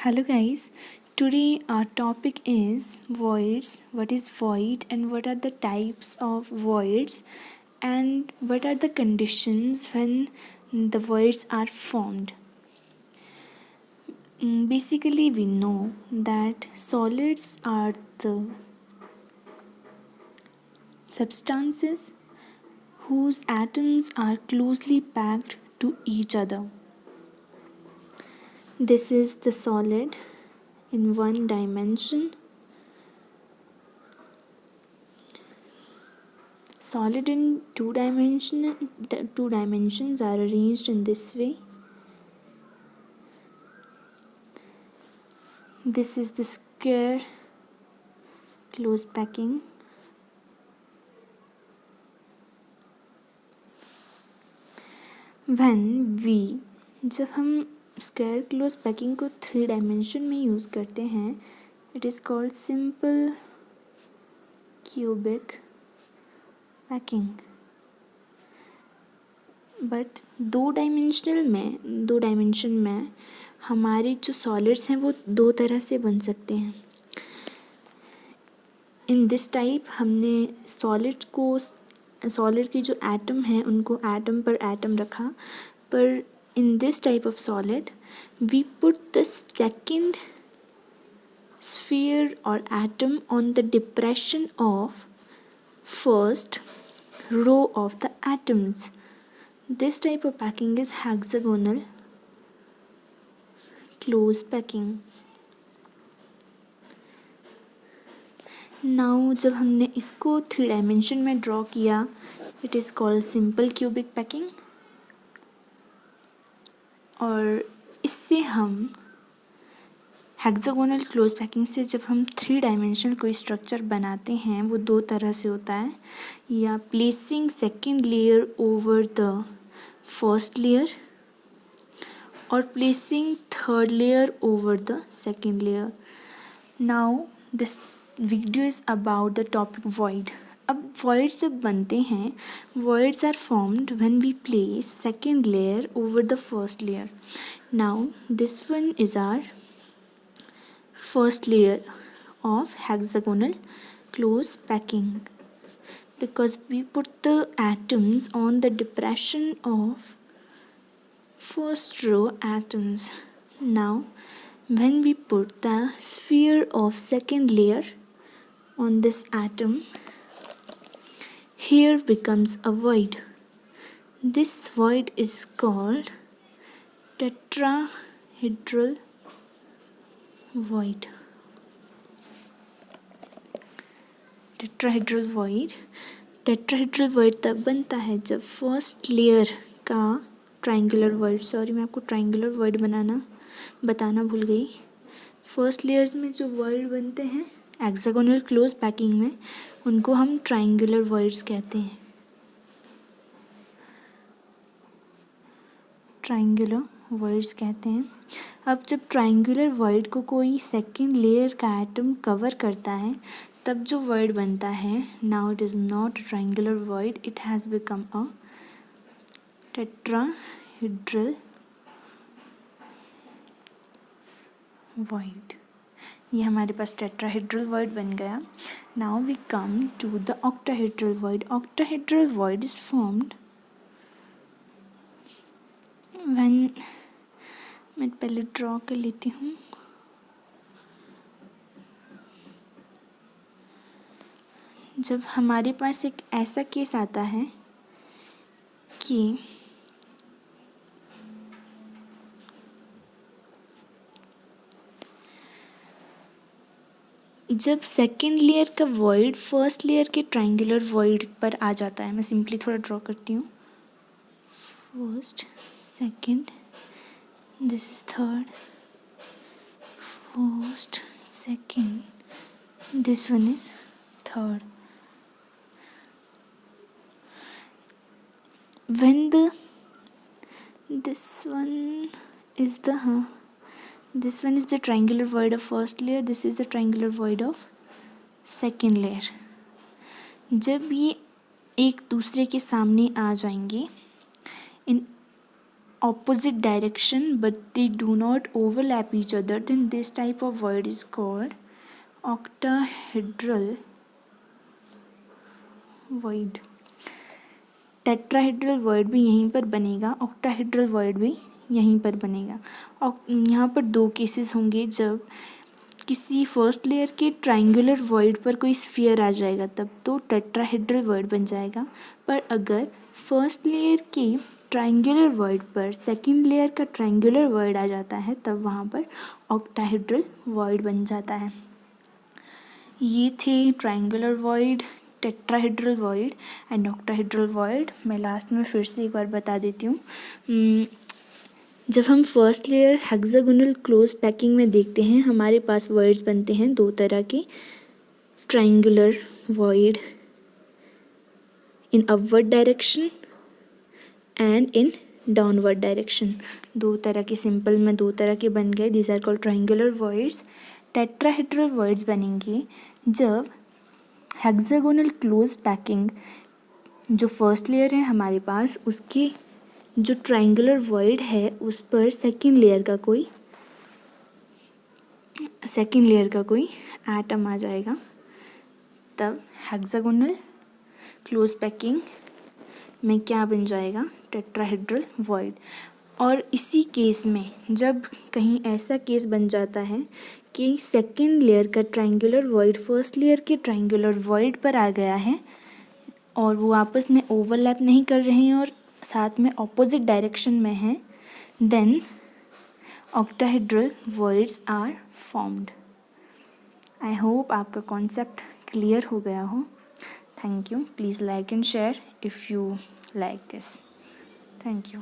Hello guys, today our topic is voids. What is void and what are the types of voids and what are the conditions when the voids are formed. Basically, we know that solids are the substances whose atoms are closely packed to each other. This is the solid in one dimension. Solid in two dimensions are arranged in this way. This is the square close packing. जब हम square close packing को 3 dimension में use करते हैं, it is called simple cubic packing. But दो dimension में हमारे जो सॉलिड्स हैं वो दो तरह से बन सकते हैं. इन दिस टाइप हमने सॉलिड की जो एटम है उनको एटम पर एटम रखा, पर in this type of solid we put the second sphere or atom on the depression of first row of the atoms. This type of packing is hexagonal close packing. Now जब हमने इसको 3 dimension में draw किया, it is called simple cubic packing. और इससे हम hexagonal close packing से जब हम 3 डायमेंशनल कोई स्ट्रक्चर बनाते हैं वो दो तरह से होता है, या placing second layer over the first layer और placing third layer over the second layer. Now this video is about the topic void. अब voids जब बनते हैं, voids are formed when we place second layer over the first layer. Now this one is are first layer of hexagonal close packing because we put the atoms on the depression of first row atoms. Now when we put the sphere of second layer on this atom, here becomes a void. This void is called tetrahedral void. Tetrahedral void तब बनता है जब first layer का triangular void, sorry मैं आपको triangular void बताना भूल गई. फर्स्ट लेयर्स में जो void बनते हैं हेक्सागोनल क्लोज पैकिंग में, उनको हम ट्राइंगुलर voids कहते हैं. अब जब ट्राइंगुलर void को कोई सेकेंड लेयर का एटम कवर करता है तब जो void बनता है, now it is not triangular void, it has become a tetrahedral void. ये हमारे पास टेट्राहेड्रल void बन गया. Now we come to the octahedral void. Octahedral void is formed when, मैं पहले ड्रॉ कर लेती हूँ. जब हमारे पास एक ऐसा केस आता है कि जब सेकेंड लेयर का void फर्स्ट लेयर के ट्राइंगुलर void पर आ जाता है, मैं सिंपली थोड़ा ड्रॉ करती हूँ. First, second, this is third, first, second, this one is third. When this one is the triangular void of first layer, this is the triangular void of second layer. जब ये एक दूसरे के सामने आ जाएंगे, इन opposite direction but they do not overlap each other, then this type of void is called octahedral void. Tetrahedral word भी यहीं पर बनेगा, ऑक्टाहेड्रल वर्ड भी यहीं पर बनेगा। और यहाँ पर दो केसेस होंगे, जब किसी फर्स्ट लेयर के ट्राइंगुलर वर्ड पर कोई स्फीयर आ जाएगा तब तो टेट्राहेड्रल वर्ड बन जाएगा, पर अगर फर्स्ट लेयर के ट्राइंगुलर वर्ड पर सेकंड लेयर का ट्राइंगुलर वर्ड आ जाता है तब वहाँ पर ऑक्टाहेड्रल वर्ड बन जाता है। ये थे triangular word, tetrahedral word and octahedral word. मैं लास्ट में फिर से एक बार बता देती हूँ। जब हम first layer hexagonal close packing में देखते हैं, हमारे पास वर्ड्स बनते हैं दो तरह के, triangular word in upward direction and in downward direction. दो तरह के, सिंपल में दो तरह के बन गए, these are called triangular voids. Tetrahedral voids बनेंगे जब हेक्सागोनल क्लोज पैकिंग, जो फर्स्ट लेयर है हमारे पास, उसकी जो ट्राइंगुलर वर्ड है उस पर सेकंड लेयर का कोई एटम आ जाएगा, तब हेक्सागोनल क्लोज पैकिंग में क्या बन जाएगा, टेट्राहेड्रल वर्ड। और इसी केस में जब कहीं ऐसा केस बन जाता है कि सेकंड लेयर का ट्राइंगुलर वर्ड फर्स्ट लेयर के ट्राइंगुलर वर्ड पर आ गया है और वो आपस में ओवरलैप नहीं कर रहे हैं और साथ में ऑपोजिट डायरेक्शन में हैं, then octahedral voids are formed. I hope आपका कॉन्सेप्ट क्लियर हो गया हो। Thank you. Please like and share if you like this. Thank you.